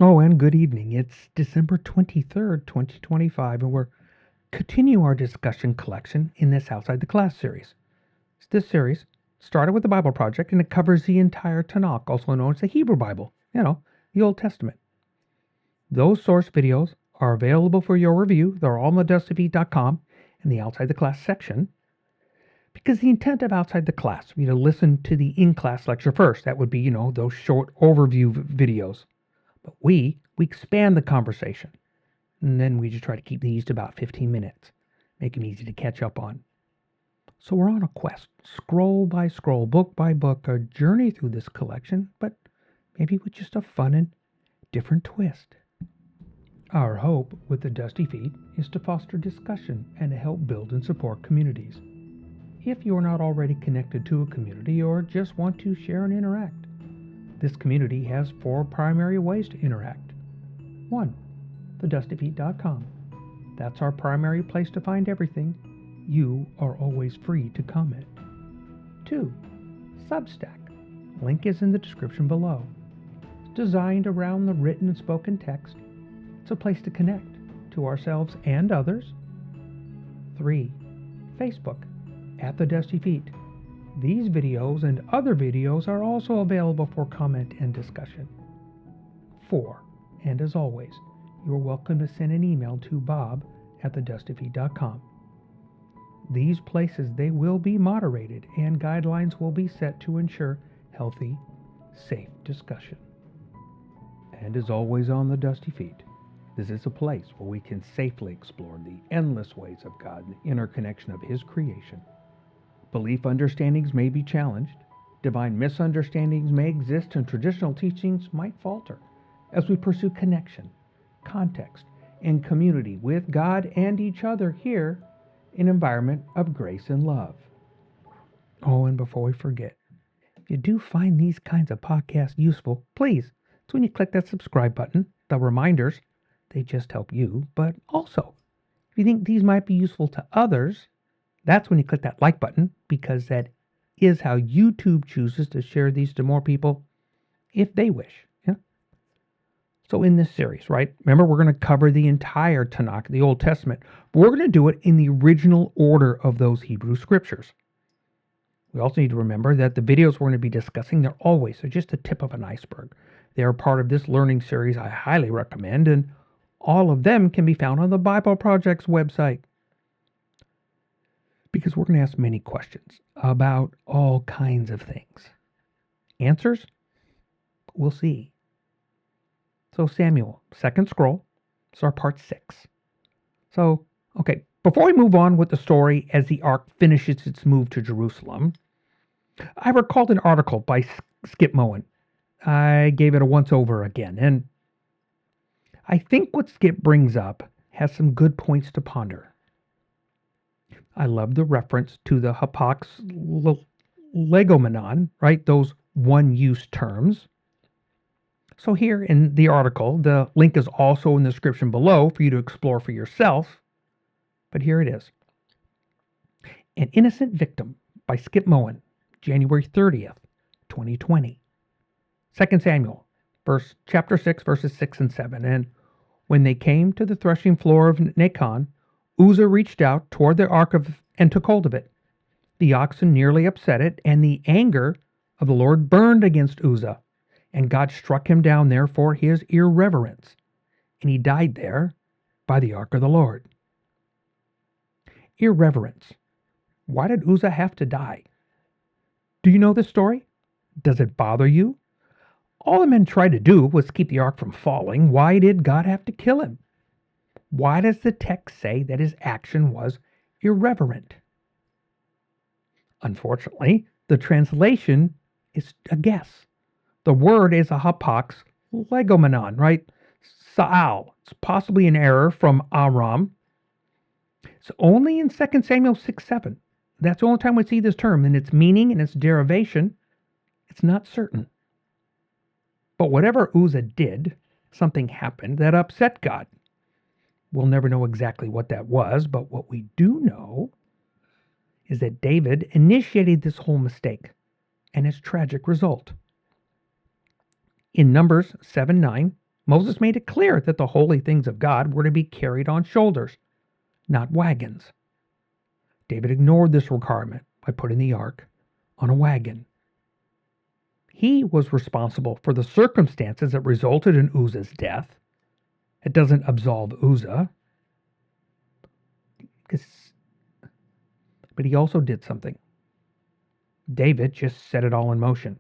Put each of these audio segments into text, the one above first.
Oh, and good evening. It's December 23rd, 2025, and we're continuing our discussion collection in this Outside the Class series. This series started with the Bible Project and it covers the entire TaNaK, also known as the Hebrew Bible, the Old Testament. Those source videos are available for your review. They're all on TheDustyFeet.com in the Outside the Class section. Because the intent of Outside the Class would be to listen to the in-class lecture first. That would be, those short overview videos. But we expand the conversation. And then we just try to keep these to about 15 minutes, make them easy to catch up on. So we're on a quest, scroll by scroll, book by book, a journey through this collection, but maybe with just a fun and different twist. Our hope with the Dusty Feet is to foster discussion and to help build and support communities. If you're not already connected to a community or just want to share and interact, this community has 4 primary ways to interact. 1. TheDustyFeet.com. That's our primary place to find everything. You are always free to comment. 2. Substack. Link is in the description below. It's designed around the written and spoken text. It's a place to connect to ourselves and others. 3. Facebook at TheDustyFeet. These videos and other videos are also available for comment and discussion. 4. And as always, you're welcome to send an email to bob@thedustyfeet.com. These places, they will be moderated and guidelines will be set to ensure healthy, safe discussion. And as always on the Dusty Feet, this is a place where we can safely explore the endless ways of God and the interconnection of His creation. Belief understandings may be challenged, divine misunderstandings may exist, and traditional teachings might falter as we pursue connection, context, and community with God and each other here in an environment of grace and love. Oh, and before we forget, if you do find these kinds of podcasts useful, please, it's when you click that subscribe button. The reminders, they just help you, but also, if you think these might be useful to others, that's when you click that like button, because that is how YouTube chooses to share these to more people if they wish. So in this series, right, remember we're going to cover the entire TaNaK, the Old Testament, but we're going to do it in the original order of those Hebrew scriptures. We also need to remember that the videos we're going to be discussing, they're just the tip of an iceberg. They are part of this learning series I highly recommend, and all of them can be found on the Bible Project's website. Because we're going to ask many questions about all kinds of things. Answers? We'll see. So Samuel, second scroll. It's our part 6. So, okay, before we move on with the story as the ark finishes its move to Jerusalem, I recalled an article by Skip Moen. I gave it a once over again, and I think what Skip brings up has some good points to ponder. I love the reference to the hapax legomenon, right? Those one-use terms. So here in the article, the link is also in the description below for you to explore for yourself. But here it is. An Innocent Victim by Skip Moen, January 30th, 2020. 2 Samuel, chapter 6, verses 6 and 7. And when they came to the threshing floor of Nacon, Uzzah reached out toward the ark and took hold of it. The oxen nearly upset it, and the anger of the Lord burned against Uzzah. And God struck him down there for his irreverence, and he died there by the ark of the Lord. Irreverence. Why did Uzzah have to die? Do you know this story? Does it bother you? All the men tried to do was keep the ark from falling. Why did God have to kill him? Why does the text say that his action was irreverent? Unfortunately, the translation is a guess. The word is a hapax legomenon, right? Sa'al. It's possibly an error from Aram. It's only in 2 Samuel 6:7. That's the only time we see this term, and its meaning and its derivation, it's not certain. But whatever Uzzah did, something happened that upset God. We'll never know exactly what that was, but what we do know is that David initiated this whole mistake and its tragic result. In Numbers 7:9, Moses made it clear that the holy things of God were to be carried on shoulders, not wagons. David ignored this requirement by putting the ark on a wagon. He was responsible for the circumstances that resulted in Uzzah's death. It doesn't absolve Uzzah, but he also did something. David just set it all in motion.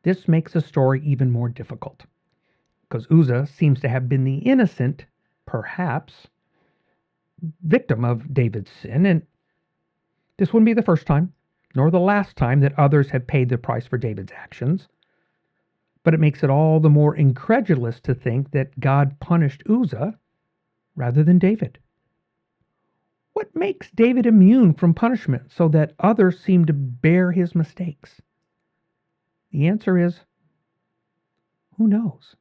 This makes the story even more difficult, because Uzzah seems to have been the innocent, perhaps, victim of David's sin, and this wouldn't be the first time, nor the last time that others have paid the price for David's actions. But it makes it all the more incredulous to think that God punished Uzzah rather than David. What makes David immune from punishment so that others seem to bear his mistakes? The answer is, who knows?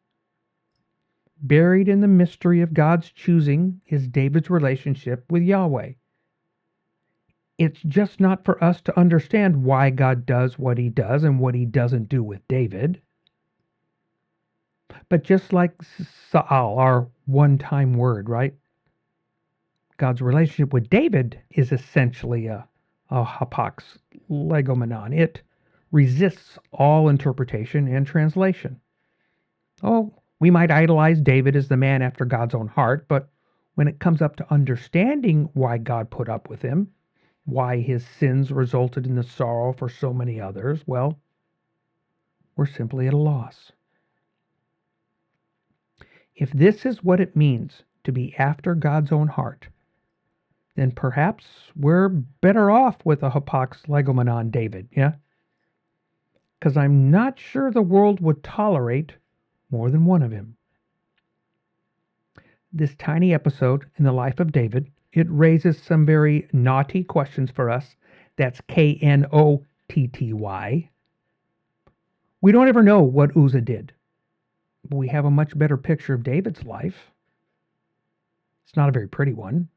Buried in the mystery of God's choosing is David's relationship with Yahweh. It's just not for us to understand why God does what he does and what he doesn't do with David. But just like Sa'al, our one-time word, right? God's relationship with David is essentially a hapax legomenon. It resists all interpretation and translation. Oh, we might idolize David as the man after God's own heart, but when it comes up to understanding why God put up with him, why his sins resulted in the sorrow for so many others, well, we're simply at a loss. If this is what it means to be after God's own heart, then perhaps we're better off with a hapax legomenon David, yeah? Because I'm not sure the world would tolerate more than one of him. This tiny episode in the life of David, it raises some very naughty questions for us. That's Knotty. We don't ever know what Uzzah did, but we have a much better picture of David's life. It's not a very pretty one.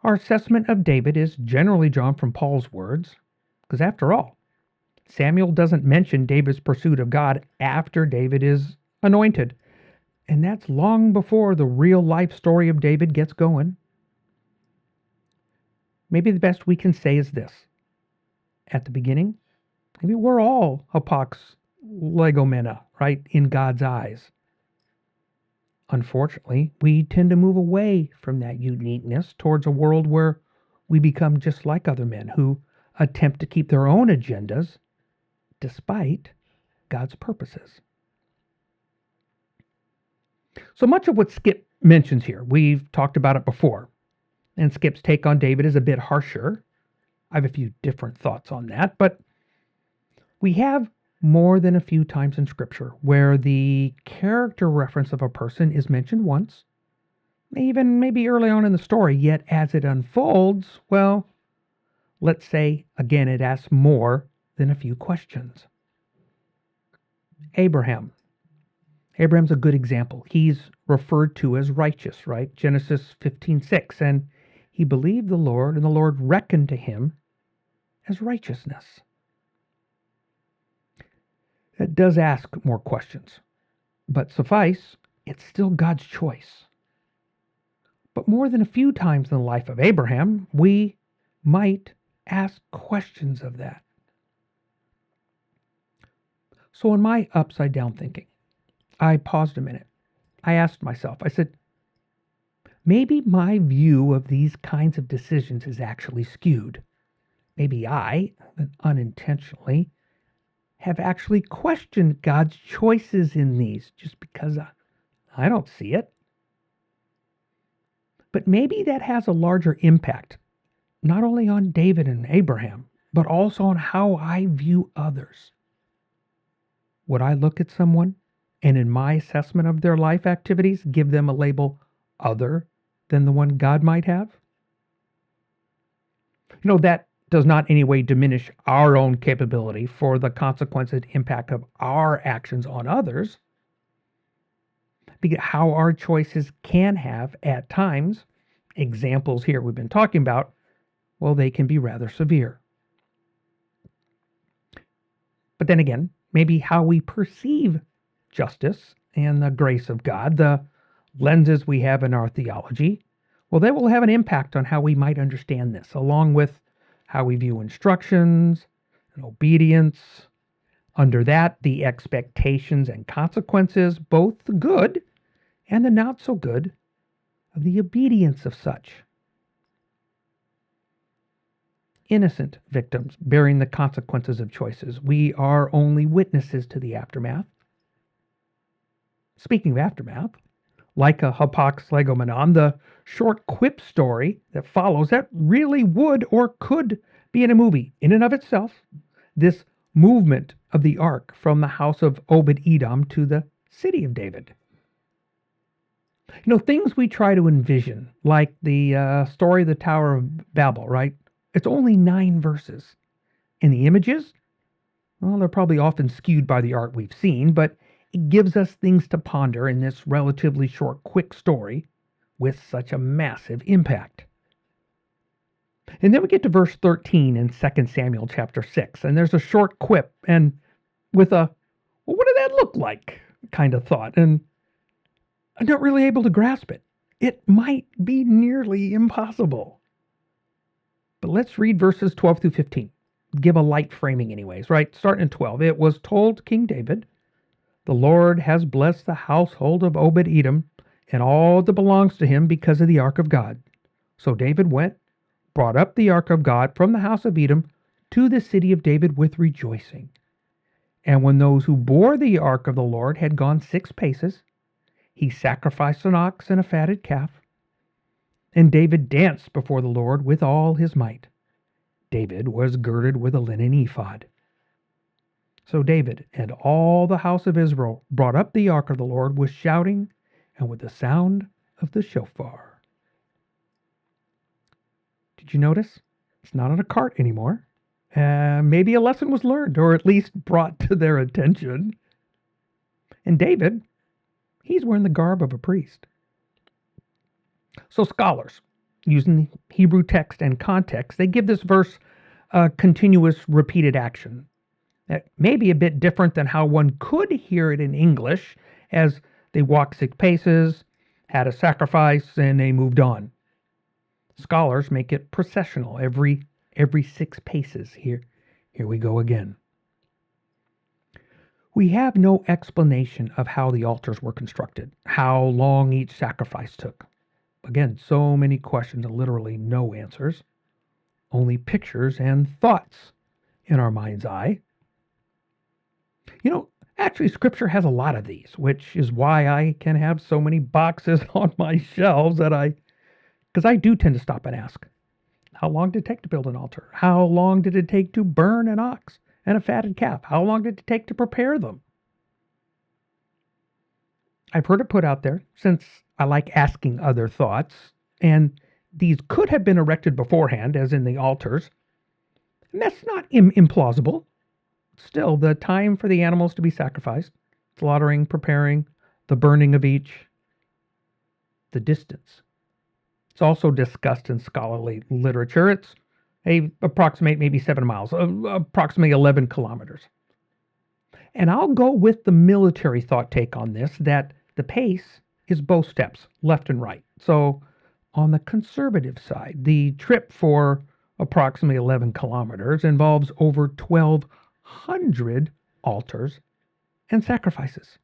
Our assessment of David is generally drawn from Paul's words, because after all, Samuel doesn't mention David's pursuit of God after David is anointed. And that's long before the real life story of David gets going. Maybe the best we can say is this. At the beginning, maybe we're all hapax legomena, right, in God's eyes. Unfortunately, we tend to move away from that uniqueness towards a world where we become just like other men who attempt to keep their own agendas despite God's purposes. So much of what Skip mentions here, we've talked about it before, and Skip's take on David is a bit harsher. I have a few different thoughts on that, but we have more than a few times in Scripture where the character reference of a person is mentioned once, even maybe early on in the story, yet as it unfolds, well, let's say, again, it asks more than a few questions. Abraham's a good example. He's referred to as righteous, right? Genesis 15:6, and he believed the Lord, and the Lord reckoned to him as righteousness. That does ask more questions, but suffice, it's still God's choice. But more than a few times in the life of Abraham, we might ask questions of that. So in my upside down thinking, I paused a minute. I asked myself, I said, maybe my view of these kinds of decisions is actually skewed. Maybe I, unintentionally, have actually questioned God's choices in these just because I don't see it. But maybe that has a larger impact, not only on David and Abraham, but also on how I view others. Would I look at someone and in my assessment of their life activities, give them a label other than the one God might have? That does not in any way diminish our own capability for the consequence and impact of our actions on others. Because how our choices can have, at times, examples here we've been talking about, well, they can be rather severe. But then again, maybe how we perceive justice and the grace of God, the lenses we have in our theology, well, they will have an impact on how we might understand this, along with how we view instructions and obedience. Under that, the expectations and consequences, both the good and the not so good, of the obedience of such. Innocent victims bearing the consequences of choices. We are only witnesses to the aftermath. Speaking of aftermath, like a hapax legomenon, the short quip story that follows that really would or could be in a movie in and of itself. This movement of the ark from the house of Obed-Edom to the city of David. Things we try to envision, like the story of the Tower of Babel, right? It's only 9 verses. And the images, well, they're probably often skewed by the art we've seen, but it gives us things to ponder in this relatively short, quick story with such a massive impact. And then we get to verse 13 in 2 Samuel chapter 6, and there's a short quip, and with a, well, what did that look like kind of thought, and I'm not really able to grasp it. It might be nearly impossible. But let's read verses 12 through 15. Give a light framing anyways, right? Starting in 12. It was told King David, the Lord has blessed the household of Obed-Edom and all that belongs to him because of the ark of God. So David went, brought up the ark of God from the house of Edom to the city of David with rejoicing. And when those who bore the ark of the Lord had gone 6 paces, he sacrificed an ox and a fatted calf. And David danced before the Lord with all his might. David was girded with a linen ephod. So David and all the house of Israel brought up the ark of the Lord with shouting and with the sound of the shofar. Did you notice? It's not on a cart anymore. Maybe a lesson was learned, or at least brought to their attention. And David, he's wearing the garb of a priest. So scholars, using the Hebrew text and context, they give this verse a continuous repeated action. That may be a bit different than how one could hear it in English, as they walked 6 paces, had a sacrifice, and they moved on. Scholars make it processional every 6 paces. Here we go again. We have no explanation of how the altars were constructed, how long each sacrifice took. Again, so many questions and literally no answers. Only pictures and thoughts in our mind's eye. Actually, Scripture has a lot of these, which is why I can have so many boxes on my shelves because I do tend to stop and ask, how long did it take to build an altar? How long did it take to burn an ox and a fatted calf? How long did it take to prepare them? I've heard it put out there, since I like asking other thoughts, and these could have been erected beforehand, as in the altars. And that's not implausible. Still, the time for the animals to be sacrificed, slaughtering, preparing, the burning of each, the distance. It's also discussed in scholarly literature. It's approximate maybe 7 miles, approximately 11 kilometers. And I'll go with the military thought take on this, that the pace is both steps, left and right. So on the conservative side, the trip for approximately 11 kilometers involves over 1,200 altars and sacrifices.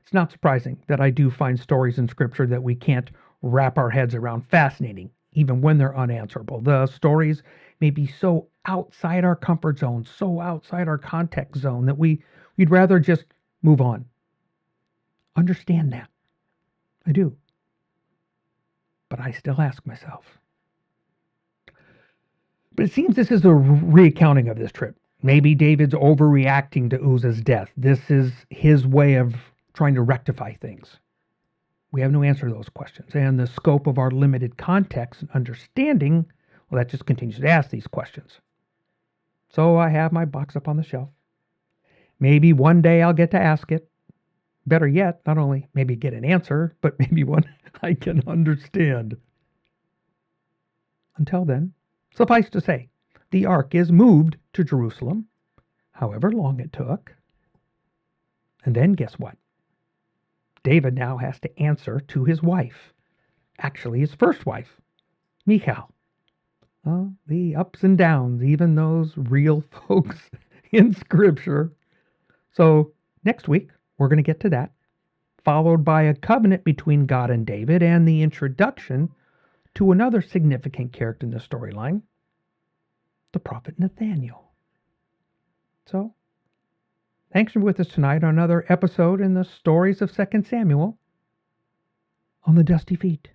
It's not surprising that I do find stories in Scripture that we can't wrap our heads around fascinating, even when they're unanswerable. The stories may be so outside our comfort zone, so outside our context zone, that we'd rather just move on. Understand that. I do. But I still ask myself. But it seems this is a recounting of this trip. Maybe David's overreacting to Uzzah's death. This is his way of trying to rectify things. We have no answer to those questions. And the scope of our limited context and understanding, well, that just continues to ask these questions. So I have my box up on the shelf. Maybe one day I'll get to ask it. Better yet, not only maybe get an answer, but maybe one I can understand. Until then, suffice to say, the ark is moved to Jerusalem, however long it took. And then guess what? David now has to answer to his wife, actually his first wife, Michal. The ups and downs, even those real folks in Scripture. So next week, we're going to get to that, followed by a covenant between God and David and the introduction to another significant character in the storyline, the prophet Nathaniel. So, thanks for being with us tonight on another episode in the stories of 2 Samuel on the Dusty Feet.